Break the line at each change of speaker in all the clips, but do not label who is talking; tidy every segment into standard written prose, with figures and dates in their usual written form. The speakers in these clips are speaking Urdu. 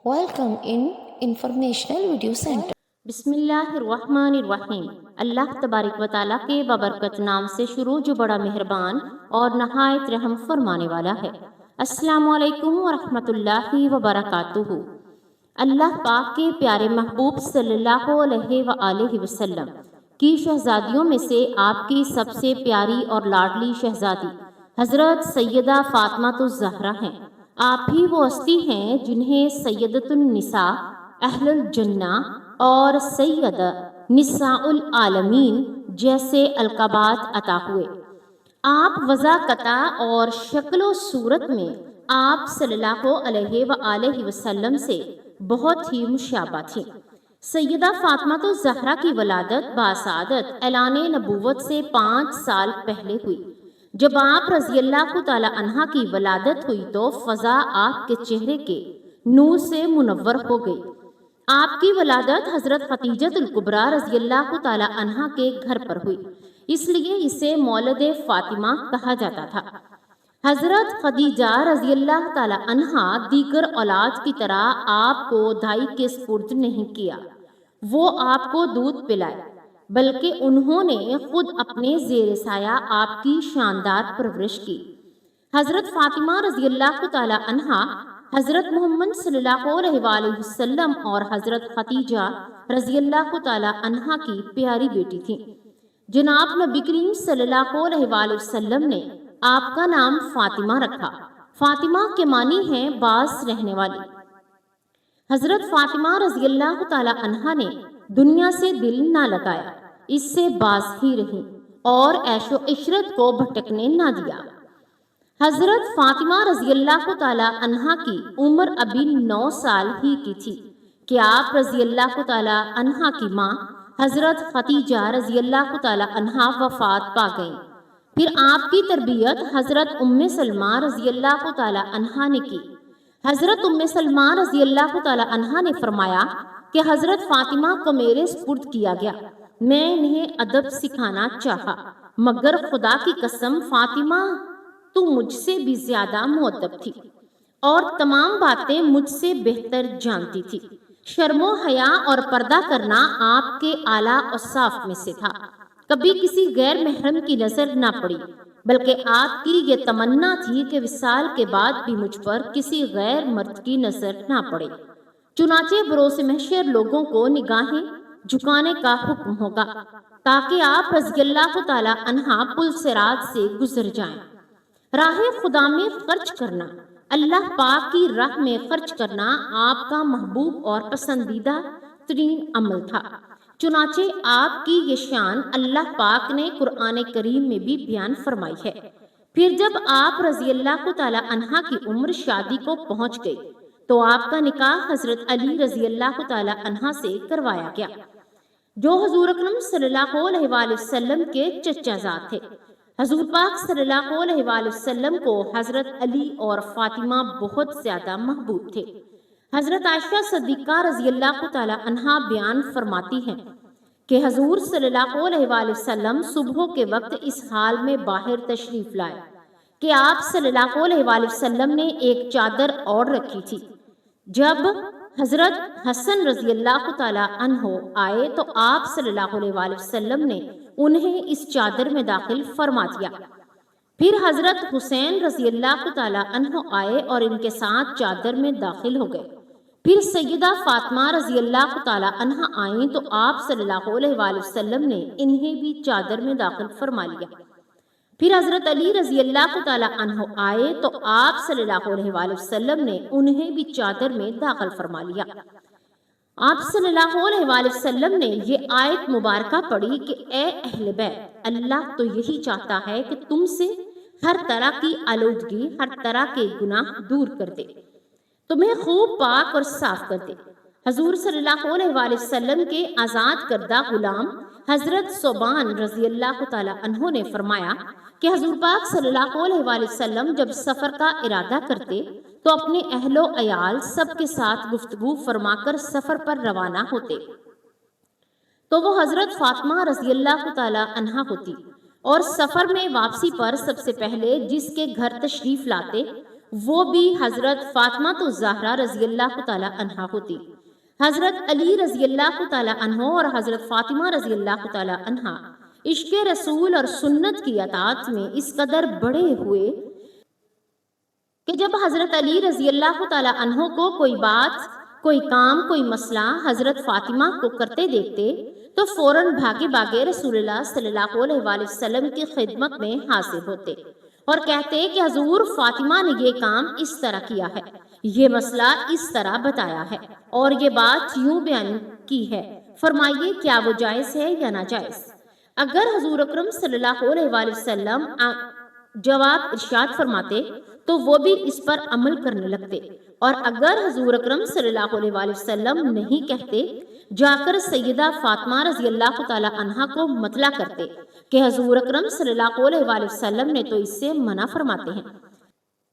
Welcome in Informational Video Center.
بسم اللہ الرحمن الرحیم۔ اللہ تبارک و تعالیٰ کے بابرکت نام سے شروع جو بڑا مہربان اور نہایت رحم فرمانے والا ہے۔ السلام علیکم ورحمۃ اللہ وبرکاتہ۔ اللہ پاک کے پیارے محبوب صلی اللہ علیہ وآلہ وسلم کی شہزادیوں میں سے آپ کی سب سے پیاری اور لاڈلی شہزادی حضرت سیدہ فاطمہ الزہرا ہیں۔ آپ ہی وہ ہستی ہیں جنہیں سیدۃ النساء اہل الجنہ اور سید نساء العالمین جیسے القابات عطا ہوئے۔ آپ وضاقتہ اور شکل و صورت میں آپ صلی اللہ علیہ وآلہ وسلم سے بہت ہی مشابہ تھیں۔ سیدہ فاطمہ الزہرا کی ولادت باسعادت اعلان نبوت سے 5 سال پہلے ہوئی۔ جب آپ رضی اللہ تعالی عنہ کی ولادت ہوئی تو فضا آپ کے چہرے کے نور سے منور ہو گئی۔ آپ کی ولادت حضرت خدیجہ الکبریٰ رضی اللہ تعالی عنہ کے گھر پر ہوئی، اس لیے اسے مولد فاطمہ کہا جاتا تھا۔ حضرت خدیجہ رضی اللہ تعالی عنہ دیگر اولاد کی طرح آپ کو دائی کے سپرد نہیں کیا، وہ آپ کو دودھ پلائے، بلکہ انہوں نے خود اپنے زیر سایہ آپ کی شاندار پرورش کی۔ حضرت فاطمہ رضی اللہ تعالی عنہ حضرت محمد صلی اللہ علیہ وآلہ وسلم اور حضرت خدیجہ رضی اللہ تعالی عنہ کی پیاری بیٹی تھی۔ جناب نبی کریم صلی اللہ علیہ وآلہ وسلم نے آپ کا نام فاطمہ رکھا۔ فاطمہ کے معنی ہیں باز رہنے والی۔ حضرت فاطمہ رضی اللہ تعالی عنہ نے دنیا سے دل نہ لگایا، اس سے باز ہی رہی اور عیش و عشرت کو بھٹکنے نہ دیا۔ حضرت فاطمہ رضی اللہ تعالی عنہ کی عمر ابھی 9 سال ہی کی تھی کہ آپ رضی اللہ تعالی عنہ کی ماں حضرت خدیجہ رضی اللہ تعالی عنہ وفات پا گئیں۔ پھر آپ کی تربیت حضرت ام سلمہ رضی اللہ تعالی عنہ نے کی۔ حضرت ام سلمہ رضی اللہ تعالی عنہ نے فرمایا کہ حضرت فاطمہ کو میرے سپرد کیا گیا، میں انہیں ادب سکھانا چاہا، مگر خدا کی قسم فاطمہ تو مجھ سے بھی زیادہ مؤدب تھی اور تمام باتیں مجھ سے بہتر جانتی تھی۔ شرم و حیا اور پردہ کرنا آپ کے اعلیٰ اوصاف میں سے تھا۔ کبھی کسی غیر محرم کی نظر نہ پڑی، بلکہ آپ کی یہ تمنا تھی کہ وصال کے بعد بھی مجھ پر کسی غیر مرد کی نظر نہ پڑے۔ چنانچہ بروز محشر لوگوں کو نگاہیں جھکانے کا حکم ہوگا تاکہ آپ رضی اللہ تعالی عنہ پل صراط سے گزر جائیں۔ راہ خدا میں خرچ کرنا، اللہ پاک کی راہ میں خرچ کرنا آپ کا محبوب اور پسندیدہ ترین عمل تھا۔ چنانچہ آپ کی یہ شان اللہ پاک نے قرآن کریم میں بھی بیان فرمائی ہے۔ پھر جب آپ رضی اللہ تعالی عنہ کی عمر شادی کو پہنچ گئی تو آپ کا نکاح حضرت علی رضی اللہ تعالی عنہ سے کروایا گیا، جو حضور اکرم صلی اللہ علیہ وآلہ وسلم کے چچا زاد تھے۔ حضور پاک صلی اللہ علیہ وآلہ وسلم کو حضرت علی اور فاطمہ بہت زیادہ محبوب تھے۔ حضرت عائشہ صدیقہ رضی اللہ تعالی عنہا بیان فرماتی ہیں کہ حضور صلی اللہ علیہ وآلہ وسلم صبح کے وقت اس حال میں باہر تشریف لائے کہ آپ صلی اللہ علیہ وآلہ وسلم نے ایک چادر اوڑھ رکھی تھی۔ جب حضرت حسن رضی اللہ تعالی عنہ آئے تو آپ صلی اللہ علیہ وآلہ وسلم نے انہیں اس چادر میں داخل فرما دیا۔ پھر حضرت حسین رضی اللہ تعالی عنہ آئے اور ان کے ساتھ چادر میں داخل ہو گئے۔ پھر سیدہ فاطمہ رضی اللہ تعالی عنہ آئیں تو آپ صلی اللہ علیہ وآلہ وسلم نے انہیں بھی چادر میں داخل فرما لیا۔ پھر حضرت علی رضی اللہ تعالی عنہ آئے تو آپ صلی اللہ علیہ وآلہ وسلم نے انہیں بھی چادر میں داخل فرما لیا۔ آپ صلی اللہ علیہ وآلہ وسلم نے یہ آیت مبارکہ پڑھی کہ اے اہل بیت، اللہ تو یہی چاہتا ہے کہ تم سے ہر طرح کی آلودگی، ہر طرح کے گناہ دور کر دے، تمہیں خوب پاک اور صاف کر دے۔ حضور صلی اللہ علیہ وآلہ وسلم کے آزاد کردہ غلام حضرت ثوبان رضی اللہ تعالی عنہ نے فرمایا کہ حضور پاک صلی اللہ علیہ وآلہ وسلم جب سفر کا ارادہ کرتے تو اپنے اہل و عیال سب کے ساتھ گفتگو فرما کر سفر پر روانہ ہوتے، تو وہ حضرت فاطمہ رضی اللہ تعالی عنہ ہوتی اور سفر میں واپسی پر سب سے پہلے جس کے گھر تشریف لاتے وہ بھی حضرت فاطمہ تو زہرا رضی اللہ تعالی عنہا ہوتی۔ حضرت علی رضی اللہ تعالی عنہ اور حضرت فاطمہ رضی اللہ تعالی عنہا عشق رسول اور سنت کی اطاعت میں اس قدر بڑے ہوئے کہ جب حضرت علی رضی اللہ تعالی عنہ کو کوئی بات، کوئی کام، کوئی مسئلہ حضرت فاطمہ کو کرتے دیکھتے تو فوراً بھاگے بھاگے رسول اللہ صلی اللہ علیہ وآلہ وسلم کی خدمت میں حاضر ہوتے اور کہتے کہ حضور فاطمہ نے یہ کام اس طرح کیا ہے، یہ مسئلہ اس طرح بتایا ہے اور یہ بات یوں بیان کی ہے، فرمائیے کیا وہ جائز ہے یا ناجائز۔ اگر حضور اکرم صلی اللہ علیہ وآلہ وسلم جواب ارشاد فرماتے تو وہ بھی اس پر عمل کرنے لگتے، اور اگر حضور اکرم صلی اللہ علیہ وآلہ وسلم نہیں کہتے جا کر سیدہ فاطمہ رضی اللہ تعالی عنہا کو مطلع کرتے کہ حضور اکرم صلی اللہ علیہ وآلہ وسلم نے تو اس سے منع فرماتے ہیں۔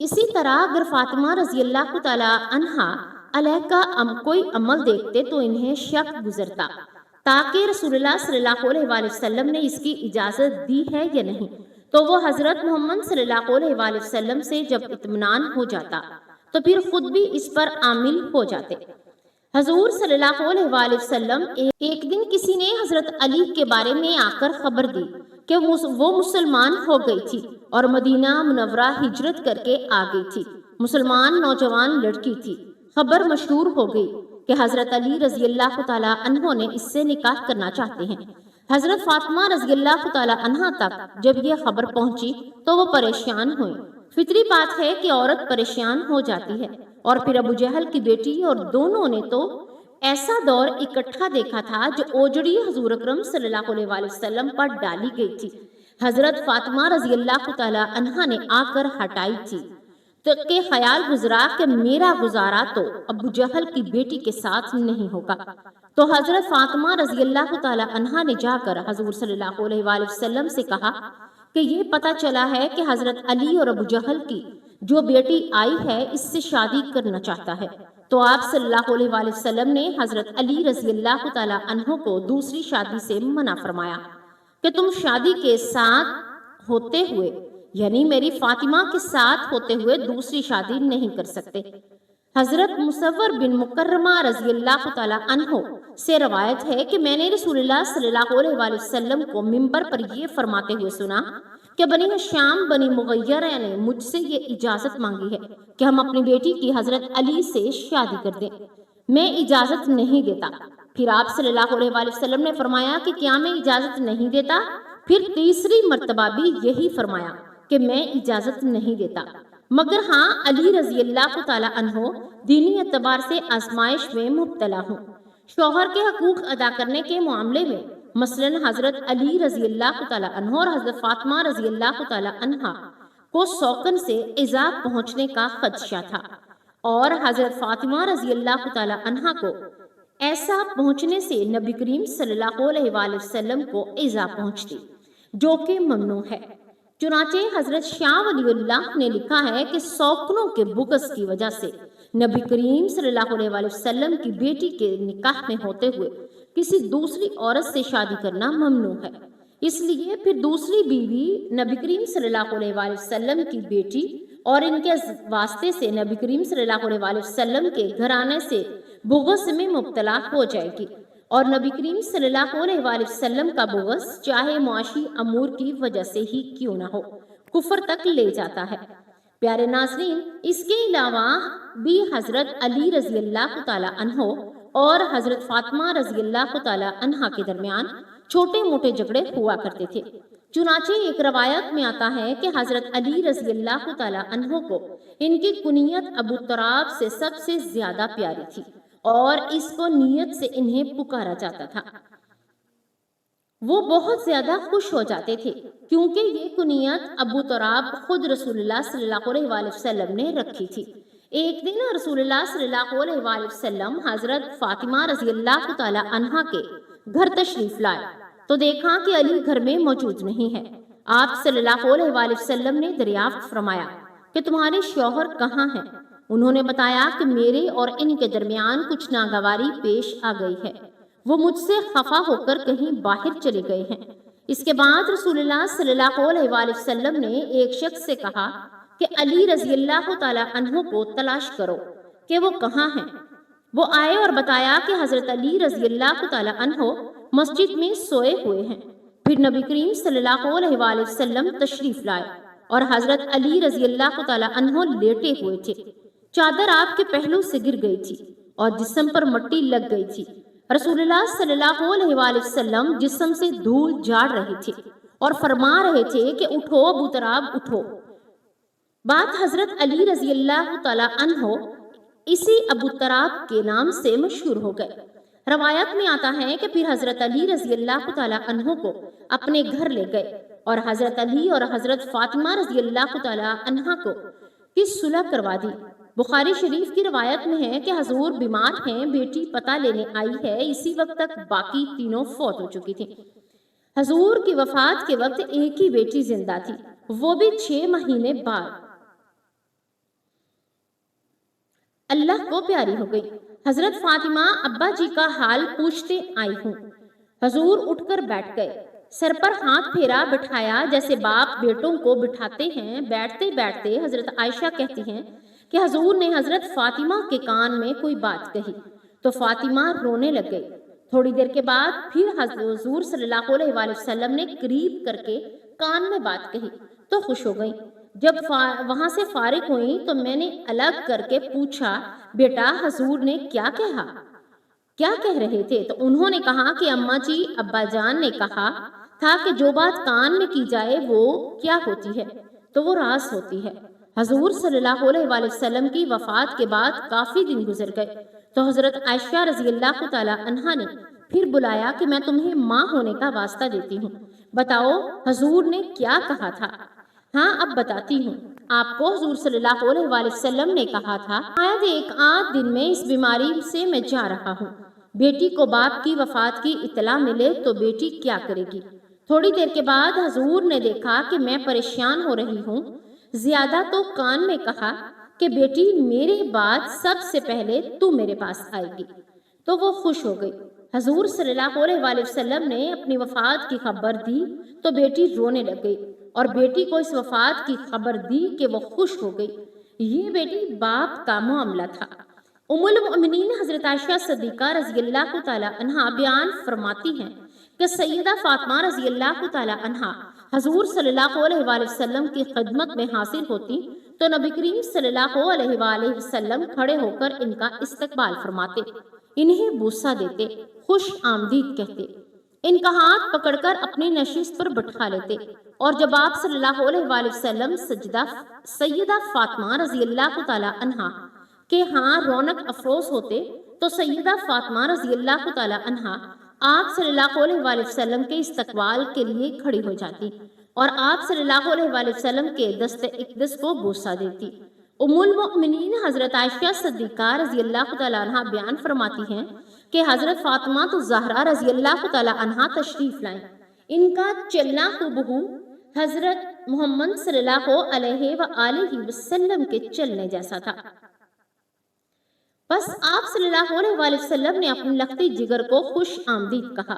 اسی طرح اگر فاطمہ رضی اللہ تعالی عنہا علیہ کا کوئی عمل دیکھتے تو انہیں شک گزرتا تاکہ رسول اللہ صلی اللہ علیہ وآلہ وسلم نے اس کی اجازت دی ہے یا نہیں، تو وہ حضرت محمد صلی اللہ علیہ وآلہ وسلم سے جب اطمینان ہو جاتا تو پھر خود بھی اس پر عامل ہو جاتے۔ حضور صلی اللہ علیہ وآلہ وسلم ایک دن کسی نے حضرت علی کے بارے میں آ کر خبر دی کہ وہ مسلمان ہو گئی تھی اور مدینہ منورہ ہجرت کر کے آ گئی تھی، مسلمان نوجوان لڑکی تھی۔ خبر مشہور ہو گئی کہ حضرت علی رضی اللہ تعالی عنہ نے اس سے نکاح کرنا چاہتے ہیں۔ حضرت فاطمہ رضی اللہ تعالی عنہ تک جب یہ خبر پہنچی تو وہ پریشان ہوئی۔ فطری بات ہے کہ عورت پریشان ہو جاتی ہے، اور پھر ابو جہل کی بیٹی اور دونوں نے تو ایسا دور اکٹھا دیکھا تھا جو اوجڑی حضور اکرم صلی اللہ علیہ وآلہ وسلم پر ڈالی گئی تھی، حضرت فاطمہ رضی اللہ تعالی عنہ نے آ کر ہٹائی تھی، تو کہ خیال گزرا کہ میرا گزارا تو ابو جہل کی بیٹی کے ساتھ نہیں ہوگا۔ تو حضرت فاطمہ رضی اللہ تعالی عنہ نے جا کر حضور صلی اللہ علیہ وآلہ وسلم سے کہا کہ یہ پتہ چلا ہے کہ حضرت علی اور ابو جہل کی جو بیٹی آئی ہے اس سے شادی کرنا چاہتا ہے۔ تو آپ صلی اللہ علیہ وآلہ وسلم نے حضرت علی رضی اللہ تعالی عنہ کو دوسری شادی سے منع فرمایا کہ تم شادی کے ساتھ ہوتے ہوئے، یعنی میری فاطمہ کے ساتھ ہوتے ہوئے دوسری شادی نہیں کر سکتے۔ حضرت مصور بن مکرمہ رضی اللہ تعالی عنہ سے روایت ہے کہ میں نے رسول اللہ صلی اللہ علیہ وآلہ وسلم کو منبر پر یہ فرماتے ہوئے سنا کہ بنی ہشام بنی مغیرہ نے مجھ سے یہ اجازت مانگی ہے کہ ہم اپنی بیٹی کی حضرت علی سے شادی کر دیں، میں اجازت نہیں دیتا۔ پھر آپ صلی اللہ علیہ وآلہ وسلم نے فرمایا کہ کیا میں اجازت نہیں دیتا؟ پھر تیسری مرتبہ بھی یہی فرمایا کہ میں اجازت نہیں دیتا، مگر ہاں علی رضی اللہ تعالی عنہ دینی اعتبار سے آزمائش میں مبتلا ہوں۔ شوہر کے حقوق ادا کرنے کے معاملے میں مثلاً حضرت علی رضی اللہ تعالی عنہ اور حضرت فاطمہ رضی اللہ تعالی عنہ کو سوکن سے ایذا پہنچنے کا خدشہ تھا، اور حضرت فاطمہ رضی اللہ تعالی عنہ کو ایسا پہنچنے سے نبی کریم صلی اللہ علیہ وآلہ وسلم کو ایذا پہنچتی، جو کہ ممنوع ہے۔ چنانچہ حضرت شاہ ولی اللہ نے لکھا ہے کہ سوکنوں کے بغض کی وجہ سے نبی کریم صلی اللہ علیہ وآلہ وسلم کی بیٹی کے نکاح میں ہوتے ہوئے کسی دوسری عورت سے شادی کرنا ممنوع ہے، اس لیے پھر دوسری بیوی نبی کریم صلی اللہ علیہ وآلہ وسلم کی بیٹی اور ان کے واسطے سے نبی کریم صلی اللہ علیہ وآلہ وسلم کے گھرانے سے بغض میں مبتلا ہو جائے گی، اور نبی کریم صلی اللہ علیہ وآلہ وسلم کا بغض چاہے معاشی امور کی وجہ سے ہی کیوں نہ ہو کفر تک لے جاتا ہے۔ پیارے ناظرین، اس کے علاوہ بھی حضرت علی رضی اللہ تعالی عنہ اور حضرت فاطمہ رضی اللہ تعالی عنہ کے درمیان چھوٹے موٹے جھگڑے ہوا کرتے تھے۔ چنانچہ ایک روایت میں آتا ہے کہ حضرت علی رضی اللہ تعالی عنہ کو ان کی کنیت ابو تراب سے سب سے زیادہ پیاری تھی، اور اس کو نیت سے انہیں پکارا جاتا تھا۔ وہ بہت زیادہ خوش ہو جاتے تھے کیونکہ یہ کنیت ابو تراب خود رسول اللہ صلی اللہ علیہ وآلہ وسلم نے رکھی تھی۔ ایک دن رسول اللہ صلی اللہ علیہ وآلہ وسلم حضرت فاطمہ رضی اللہ تعالی عنہا کے گھر تشریف لائے تو دیکھا کہ علی گھر میں موجود نہیں ہے۔ آپ صلی اللہ علیہ وآلہ وسلم نے دریافت فرمایا کہ تمہارے شوہر کہاں ہیں؟ انہوں نے بتایا کہ میرے اور ان کے درمیان کچھ ناگواری پیش آ گئی ہے، وہ مجھ سے خفا ہو کر کہیں باہر چلے گئے ہیں۔ اس کے بعد رسول اللہ صلی اللہ علیہ وآلہ وسلم نے ایک شخص سے کہا کہ علی رضی اللہ تعالیٰ عنہ کو تلاش کرو کہ وہ کہاں ہیں۔ وہ آئے اور بتایا کہ حضرت علی رضی اللہ تعالیٰ عنہ مسجد میں سوئے ہوئے ہیں۔ پھر نبی کریم صلی اللہ علیہ وآلہ وسلم تشریف لائے اور حضرت علی رضی اللہ تعالیٰ عنہ لیٹے ہوئے تھے۔ چادر آپ کے پہلو سے گر گئی تھی اور جسم پر مٹی لگ گئی تھی۔ رسول اللہ صلی اللہ علیہ وآلہ وسلم جسم سے دھول جھاڑ رہے تھے اور فرما رہے تھے کہ اٹھو ابو تراب اٹھو۔ بات حضرت علی رضی اللہ تعالیٰ عنہ اسی ابو تراب کے نام سے مشہور ہو گئے۔ روایت میں آتا ہے کہ پھر حضرت علی رضی اللہ تعالیٰ عنہ کو اپنے گھر لے گئے اور حضرت علی اور حضرت فاطمہ رضی اللہ تعالیٰ عنہ کو کی صلح کروا دی۔ بخاری شریف کی روایت میں ہے کہ حضور بیمار ہیں، بیٹی پتہ لینے آئی ہے، اسی وقت تک باقی تینوں فوت ہو چکی تھی۔ حضور کی وفات کے وقت ایک ہی بیٹی زندہ تھی، وہ بھی 6 مہینے بعد اللہ کو پیاری ہو گئی۔ حضرت فاطمہ ابا جی کا حال پوچھتے آئی ہوں۔ حضور اٹھ کر بیٹھ گئے، سر پر ہاتھ پھیرا بٹھایا جیسے باپ بیٹوں کو بٹھاتے ہیں۔ بیٹھتے بیٹھتے حضرت عائشہ کہتی ہیں کہ حضور نے حضرت فاطمہ کے کان میں کوئی بات کہی تو فاطمہ رونے لگ گئی۔ تھوڑی دیر کے بعد پھر حضور صلی اللہ علیہ وآلہ وسلم نے قریب کر کے کان میں بات کہی تو خوش ہو گئی۔ جب وہاں سے فارغ ہوئی تو میں نے الگ کر کے پوچھا، بیٹا حضور نے کیا کہا، کیا کہہ رہے تھے؟ تو انہوں نے کہا کہ اماں جی ابا جان نے کہا تھا کہ جو بات کان میں کی جائے وہ کیا ہوتی ہے تو وہ راز ہوتی ہے۔ حضور صلی اللہ علیہ وآلہ وسلم کی وفات کے بعد کافی دن گزر گئے تو حضرت عائشہ رضی اللہ تعالیٰ عنہا نے پھر بلایا کہ میں تمہیں ماں ہونے کا واسطہ دیتی ہوں، بتاؤ حضور نے کیا کہا تھا؟ ہاں اب بتاتی ہوں آپ کو۔ حضور صلی اللہ علیہ وآلہ وسلم نے کہا تھا، شاید ایک آدھ دن میں اس بیماری سے میں جا رہا ہوں، بیٹی کو باپ کی وفات کی اطلاع ملے تو بیٹی کیا کرے گی؟ تھوڑی دیر کے بعد حضور نے دیکھا کہ میں پریشان ہو رہی ہوں زیادہ تو کان میں کہا کہ بیٹی میرے بعد سب سے پہلے تو میرے پاس آئے گی، تو وہ خوش ہو گئی۔ حضور صلی اللہ علیہ وآلہ وسلم نے اپنی وفات کی خبر دی تو بیٹی رونے لگ گئی اور بیٹی کو اس وفات کی خبر دی کہ وہ خوش ہو گئی۔ یہ بیٹی باپ کا معاملہ تھا۔ ام المؤمنین حضرت عائشہ صدیقہ رضی اللہ تعالیٰ عنہا بیان فرماتی ہیں کہ سیدہ فاطمہ رضی اللہ تعالیٰ عنہا حضور صلی اللہ علیہ وآلہ وسلم کی خدمت میں حاضر ہوتی تو نبی کریم صلی اللہ علیہ وآلہ وسلم کھڑے ہو کر ان کا استقبال فرماتے، انہیں بوسہ دیتے، خوش آمدید کہتے، ان کا ہاتھ پکڑ کر اپنی نشست پر بٹھا لیتے، اور جب آپ صلی اللہ علیہ وآلہ وسلم سیدہ فاطمہ رضی اللہ تعالیٰ عنہا کے ہاں رونق افروز ہوتے تو سیدہ فاطمہ رضی اللہ تعالیٰ عنہا آپ صلی اللہ علیہ وآلہ وسلم کے استقبال کے لیے کھڑی ہو جاتی اور آپ صلی اللہ علیہ وآلہ وسلم کے دست اقدس کو بوسہ دیتی۔ ام المؤمنین حضرت عائشہ صدیقہ رضی اللہ تعالیٰ عنہا بیان فرماتی ہیں کہ حضرت فاطمہ تو زہرا رضی اللہ تعالیٰ عنہا تشریف لائیں۔ ان کا چلنا ہو حضرت محمد صلی اللہ علیہ وآلہ وسلم کے چلنے جیسا تھا۔ بس آپ صلی اللہ علیہ وآلہ وسلم نے اپنے لختی جگر کو خوش آمدید کہا،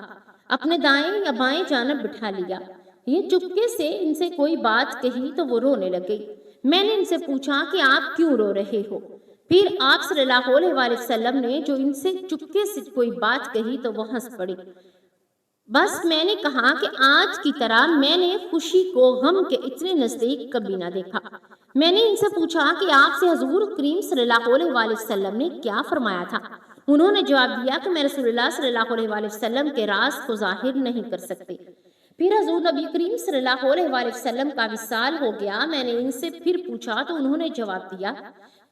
اپنے دائیں یا بائیں جانب بٹھا لیا۔ یہ چپکے سے ان سے کوئی بات کہی تو وہ رونے لگ گئی۔ میں نے ان سے پوچھا کہ آپ کیوں رو رہے ہو؟ پھر آپ صلی اللہ علیہ وآلہ وسلم نے جو ان سے چپکے سے کوئی بات کہی تو وہ ہنس پڑی۔ بس میں نے کہا کہ آج کی طرح میں نے خوشی کو غم کے اتنے نزدیک کبھی نہ دیکھا۔ میں نے ان سے پوچھا کہ آپ سے حضور کریم صلی اللہ علیہ وآلہ وسلم نے کیا فرمایا تھا؟ انہوں نے جواب دیا کہ میں رسول اللہ صلی اللہ علیہ وآلہ وسلم کے راز کو ظاہر نہیں کر سکتے۔ پھر حضور نبی کریم صلی اللہ علیہ وآلہ وسلم کا وصال ہو گیا۔ میں نے ان سے پھر پوچھا تو انہوں نے جواب دیا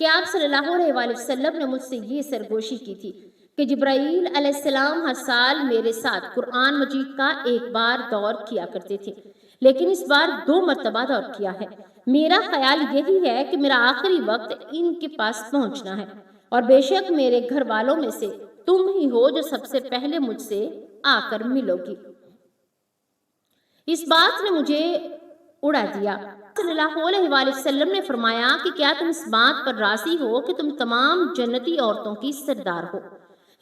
کہ آپ صلی اللہ علیہ وآلہ وسلم نے مجھ سے یہ سرگوشی کی تھی کہ جبرائیل علیہ السلام ہر سال میرے ساتھ قرآن مجید کا ایک بار دور کیا کرتے تھے، لیکن اس بار 2 مرتبہ دور کیا ہے۔ میرا خیال یہی ہے کہ میرا آخری وقت ان کے پاس پہنچنا ہے، اور بے شک میرے گھر والوں میں سے تم ہی ہو جو سب سے پہلے مجھ سے آ کر ملو گی۔ اس بات نے مجھے اڑا دیا۔ صلی اللہ علیہ وآلہ وسلم نے فرمایا کہ کیا تم اس بات پر راضی ہو کہ تم تمام جنتی عورتوں کی سردار ہو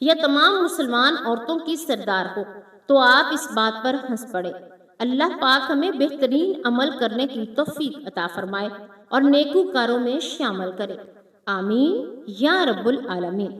یا تمام مسلمان عورتوں کی سردار ہو؟ تو آپ اس بات پر ہنس پڑے۔ اللہ پاک ہمیں بہترین عمل کرنے کی توفیق عطا فرمائے اور نیکوکاروں میں شامل کرے، آمین یا رب العالمین۔